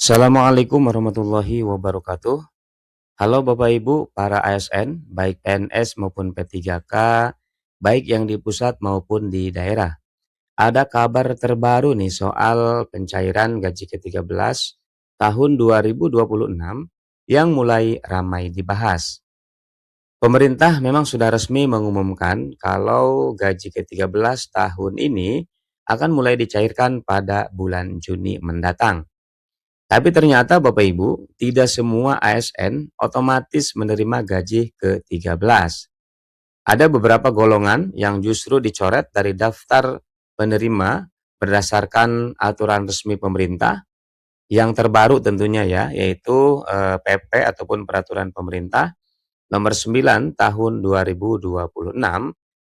Assalamualaikum warahmatullahi wabarakatuh. Halo Bapak Ibu para ASN, baik PNS maupun P3K, baik yang di pusat maupun di daerah. Ada kabar terbaru nih soal pencairan gaji ke-13 tahun 2026 yang mulai ramai dibahas. Pemerintah memang sudah resmi mengumumkan kalau gaji ke-13 tahun ini akan mulai dicairkan pada bulan Juni mendatang. Tapi ternyata Bapak Ibu, tidak semua ASN otomatis menerima gaji ke-13. Ada beberapa golongan yang justru dicoret dari daftar penerima berdasarkan aturan resmi pemerintah yang terbaru tentunya ya, yaitu PP ataupun peraturan pemerintah nomor 9 tahun 2026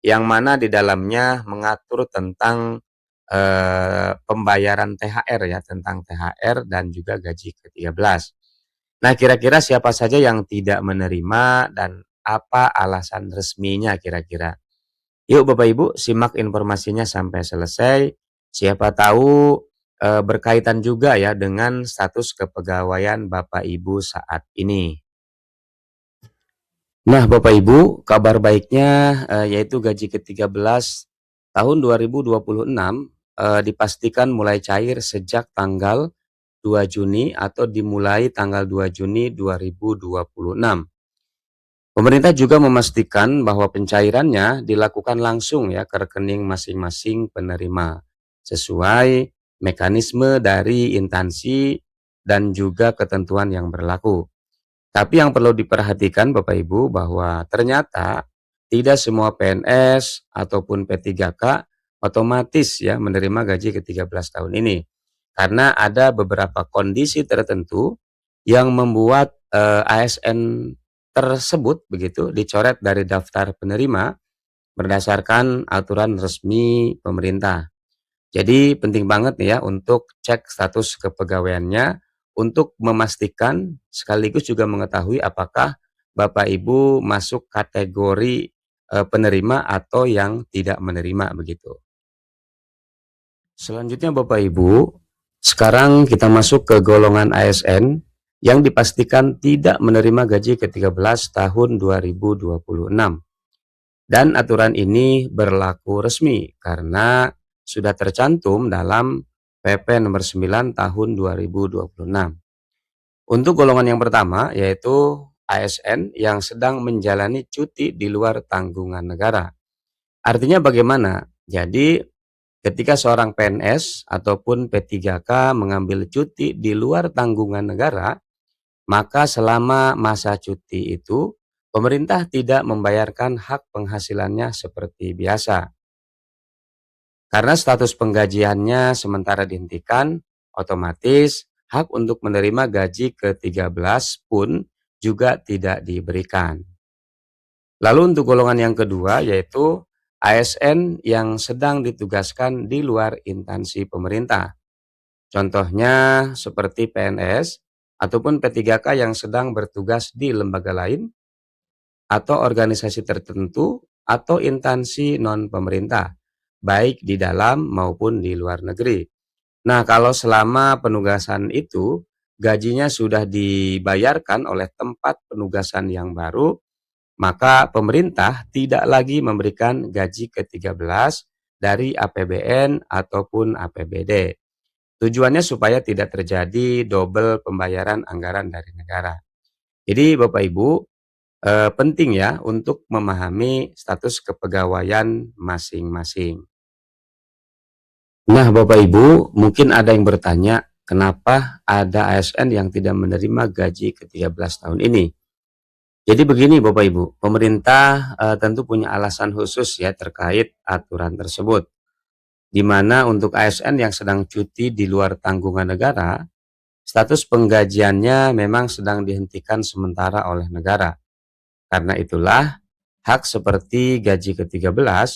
yang mana di dalamnya mengatur tentang pembayaran THR ya, tentang THR dan juga gaji ke-13. Nah, kira-kira siapa saja yang tidak menerima dan apa alasan resminya kira-kira? Yuk Bapak Ibu, simak informasinya sampai selesai. Siapa tahu berkaitan juga ya dengan status kepegawaian Bapak Ibu saat ini. Nah, Bapak Ibu, kabar baiknya yaitu gaji ke-13 tahun 2026 dipastikan mulai cair sejak tanggal 2 Juni atau dimulai tanggal 2 Juni 2026. Pemerintah juga memastikan bahwa pencairannya dilakukan langsung ya ke rekening masing-masing penerima sesuai mekanisme dari instansi dan juga ketentuan yang berlaku. Tapi yang perlu diperhatikan Bapak Ibu bahwa ternyata tidak semua PNS ataupun P3K otomatis ya menerima gaji ke-13 tahun ini. Karena ada beberapa kondisi tertentu yang membuat ASN tersebut begitu dicoret dari daftar penerima berdasarkan aturan resmi pemerintah. Jadi penting banget nih ya untuk cek status kepegawaiannya untuk memastikan sekaligus juga mengetahui apakah Bapak Ibu masuk kategori penerima atau yang tidak menerima begitu. Selanjutnya Bapak Ibu, sekarang kita masuk ke golongan ASN yang dipastikan tidak menerima gaji ke-13 tahun 2026. Dan aturan ini berlaku resmi karena sudah tercantum dalam PP nomor 9 tahun 2026. Untuk golongan yang pertama yaitu ASN yang sedang menjalani cuti di luar tanggungan negara. Artinya bagaimana? Jadi ketika seorang PNS ataupun P3K mengambil cuti di luar tanggungan negara, maka selama masa cuti itu pemerintah tidak membayarkan hak penghasilannya seperti biasa. Karena status penggajiannya sementara dihentikan, otomatis hak untuk menerima gaji ke-13 pun juga tidak diberikan. Lalu untuk golongan yang kedua yaitu ASN yang sedang ditugaskan di luar instansi pemerintah. Contohnya seperti PNS ataupun P3K yang sedang bertugas di lembaga lain atau organisasi tertentu atau instansi non-pemerintah, baik di dalam maupun di luar negeri. Nah, kalau selama penugasan itu gajinya sudah dibayarkan oleh tempat penugasan yang baru, maka pemerintah tidak lagi memberikan gaji ke-13 dari APBN ataupun APBD. Tujuannya supaya tidak terjadi double pembayaran anggaran dari negara. Jadi Bapak Ibu, penting ya untuk memahami status kepegawaian masing-masing. Nah Bapak Ibu, mungkin ada yang bertanya, kenapa ada ASN yang tidak menerima gaji ke-13 tahun ini? Jadi begini Bapak Ibu, pemerintah tentu punya alasan khusus ya terkait aturan tersebut. Di mana untuk ASN yang sedang cuti di luar tanggungan negara, status penggajiannya memang sedang dihentikan sementara oleh negara. Karena itulah, hak seperti gaji ke-13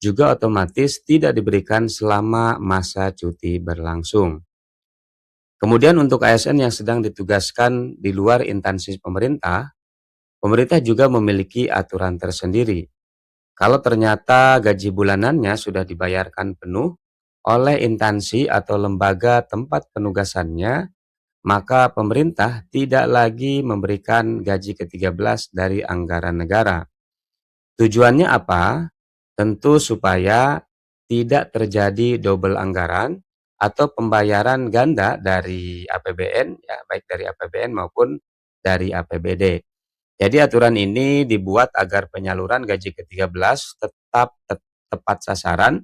juga otomatis tidak diberikan selama masa cuti berlangsung. Kemudian untuk ASN yang sedang ditugaskan di luar instansi pemerintah, pemerintah juga memiliki aturan tersendiri. Kalau ternyata gaji bulanannya sudah dibayarkan penuh oleh instansi atau lembaga tempat penugasannya, maka pemerintah tidak lagi memberikan gaji ke-13 dari anggaran negara. Tujuannya apa? Tentu supaya tidak terjadi double anggaran atau pembayaran ganda dari APBN, ya, baik dari APBN maupun dari APBD. Jadi aturan ini dibuat agar penyaluran gaji ke-13 tetap tepat sasaran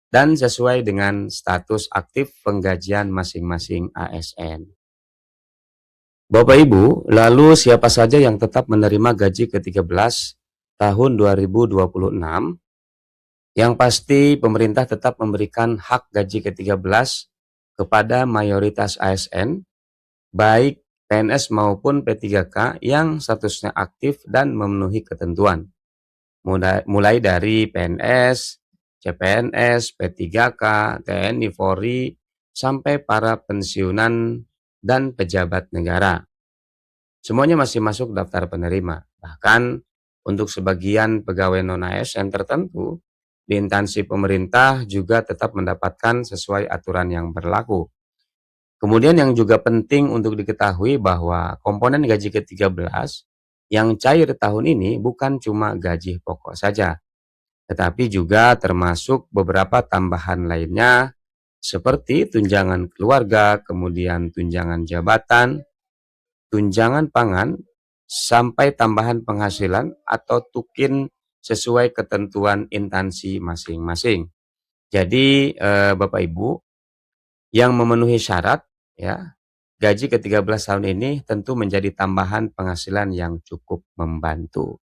dan sesuai dengan status aktif penggajian masing-masing ASN. Bapak Ibu, lalu siapa saja yang tetap menerima gaji ke-13 tahun 2026? Yang pasti pemerintah tetap memberikan hak gaji ke-13 kepada mayoritas ASN, baik PNS maupun P3K yang statusnya aktif dan memenuhi ketentuan. Mulai dari PNS, CPNS, P3K, TNI, Polri, sampai para pensiunan dan pejabat negara. Semuanya masih masuk daftar penerima. Bahkan untuk sebagian pegawai non-ASN tertentu, di instansi pemerintah juga tetap mendapatkan sesuai aturan yang berlaku. Kemudian yang juga penting untuk diketahui bahwa komponen gaji ke-13 yang cair tahun ini bukan cuma gaji pokok saja, tetapi juga termasuk beberapa tambahan lainnya seperti tunjangan keluarga, kemudian tunjangan jabatan, tunjangan pangan, sampai tambahan penghasilan atau tukin sesuai ketentuan instansi masing-masing. Jadi Bapak Ibu yang memenuhi syarat, ya, gaji ke-13 tahun ini tentu menjadi tambahan penghasilan yang cukup membantu.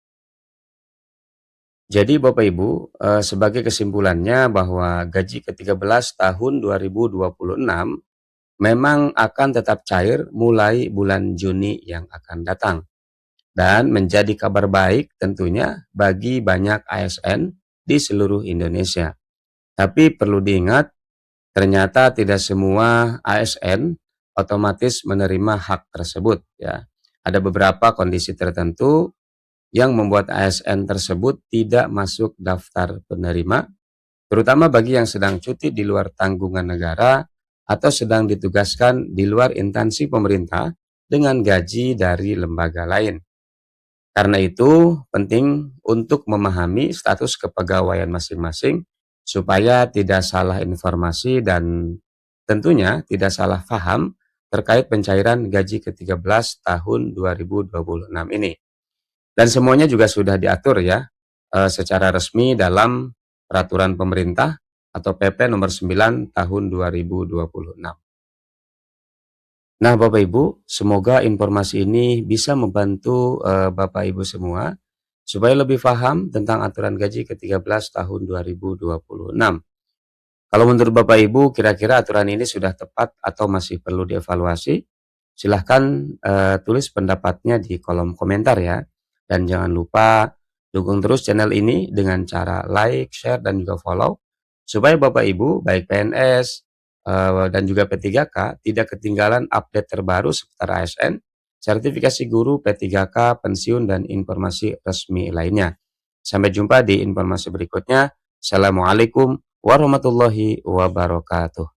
Jadi Bapak Ibu, sebagai kesimpulannya bahwa gaji ke-13 tahun 2026 memang akan tetap cair mulai bulan Juni yang akan datang. Dan menjadi kabar baik tentunya bagi banyak ASN di seluruh Indonesia. Tapi perlu diingat, ternyata tidak semua ASN otomatis menerima hak tersebut, ya. Ada beberapa kondisi tertentu yang membuat ASN tersebut tidak masuk daftar penerima, terutama bagi yang sedang cuti di luar tanggungan negara atau sedang ditugaskan di luar instansi pemerintah dengan gaji dari lembaga lain. Karena itu, penting untuk memahami status kepegawaian masing-masing supaya tidak salah informasi dan tentunya tidak salah paham terkait pencairan gaji ke-13 tahun 2026 ini. Dan semuanya juga sudah diatur, ya, secara resmi dalam peraturan pemerintah atau PP nomor 9 tahun 2026. Nah, Bapak Ibu, semoga informasi ini bisa membantu Bapak Ibu semua supaya lebih paham tentang aturan gaji ke-13 tahun 2026. Kalau menurut Bapak Ibu, kira-kira aturan ini sudah tepat atau masih perlu dievaluasi? Silahkan tulis pendapatnya di kolom komentar, ya. Dan jangan lupa dukung terus channel ini dengan cara like, share, dan juga follow supaya Bapak Ibu, baik PNS, dan juga P3K tidak ketinggalan update terbaru seputar ASN, sertifikasi guru, P3K, pensiun, dan informasi resmi lainnya. Sampai jumpa di informasi berikutnya. Assalamualaikum warahmatullahi wabarakatuh.